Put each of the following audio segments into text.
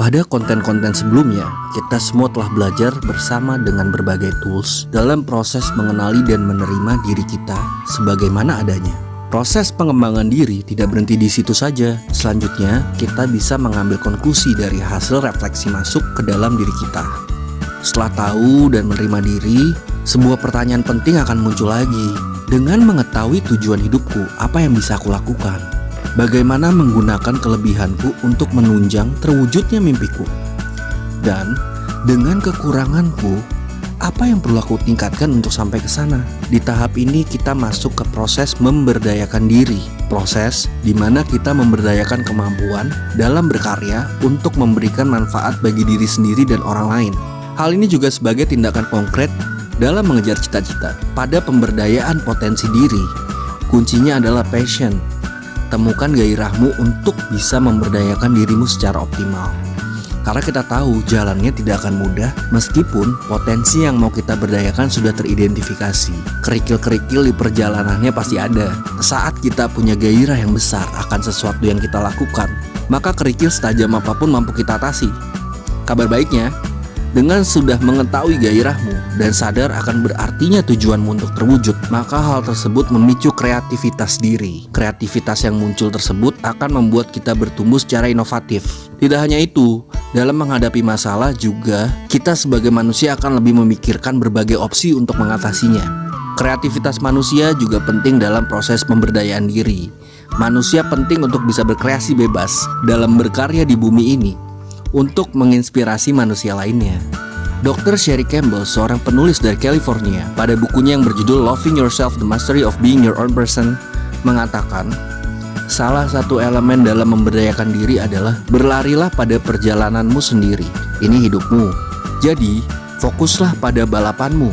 Pada konten-konten sebelumnya, kita semua telah belajar bersama dengan berbagai tools dalam proses mengenali dan menerima diri kita sebagaimana adanya. Proses pengembangan diri tidak berhenti di situ saja. Selanjutnya, kita bisa mengambil konklusi dari hasil refleksi masuk ke dalam diri kita. Setelah tahu dan menerima diri, sebuah pertanyaan penting akan muncul lagi. Dengan mengetahui tujuan hidupku, apa yang bisa aku lakukan? Bagaimana menggunakan kelebihanku untuk menunjang terwujudnya mimpiku? Dan dengan kekuranganku, apa yang perlu aku tingkatkan untuk sampai ke sana? Di tahap ini kita masuk ke proses memberdayakan diri. Proses di mana kita memberdayakan kemampuan dalam berkarya untuk memberikan manfaat bagi diri sendiri dan orang lain. Hal ini juga sebagai tindakan konkret dalam mengejar cita-cita. Pada pemberdayaan potensi diri, kuncinya adalah passion. Temukan gairahmu untuk bisa memberdayakan dirimu secara optimal. Karena kita tahu jalannya tidak akan mudah meskipun potensi yang mau kita berdayakan sudah teridentifikasi. Kerikil-kerikil di perjalanannya pasti ada. Saat kita punya gairah yang besar akan sesuatu yang kita lakukan, maka kerikil setajam apapun mampu kita atasi. Kabar baiknya, dengan sudah mengetahui gairahmu dan sadar akan berartinya tujuanmu untuk terwujud, maka hal tersebut memicu kreativitas diri. Kreativitas yang muncul tersebut akan membuat kita bertumbuh secara inovatif. Tidak hanya itu, dalam menghadapi masalah juga kita sebagai manusia akan lebih memikirkan berbagai opsi untuk mengatasinya. Kreativitas manusia juga penting dalam proses pemberdayaan diri. Manusia penting untuk bisa berkreasi bebas dalam berkarya di bumi ini, untuk menginspirasi manusia lainnya. Dr. Sherry Campbell, seorang penulis dari California, pada bukunya yang berjudul Loving Yourself: The Mastery of Being Your Own Person, mengatakan, salah satu elemen dalam memberdayakan diri adalah berlarilah pada perjalananmu sendiri. Ini hidupmu. Jadi, fokuslah pada balapanmu.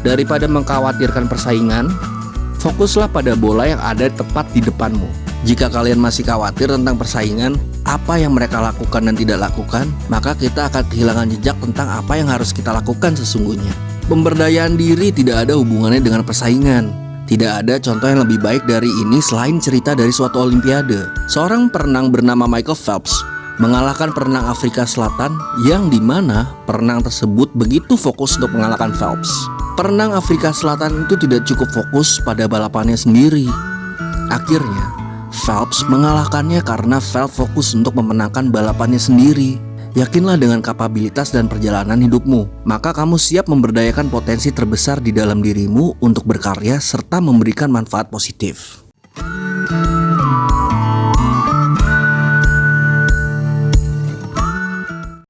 Daripada mengkhawatirkan persaingan, fokuslah pada bola yang ada tepat di depanmu. Jika kalian masih khawatir tentang persaingan, apa yang mereka lakukan dan tidak lakukan, maka kita akan kehilangan jejak tentang apa yang harus kita lakukan sesungguhnya. Pemberdayaan diri tidak ada hubungannya dengan persaingan. Tidak ada contoh yang lebih baik dari ini selain cerita dari suatu olimpiade. Seorang perenang bernama Michael Phelps mengalahkan perenang Afrika Selatan yang dimana perenang tersebut begitu fokus untuk mengalahkan Phelps. Perenang Afrika Selatan itu tidak cukup fokus pada balapannya sendiri. Akhirnya Phelps mengalahkannya karena Phelps fokus untuk memenangkan balapannya sendiri. Yakinlah dengan kapabilitas dan perjalanan hidupmu, maka kamu siap memberdayakan potensi terbesar di dalam dirimu untuk berkarya serta memberikan manfaat positif.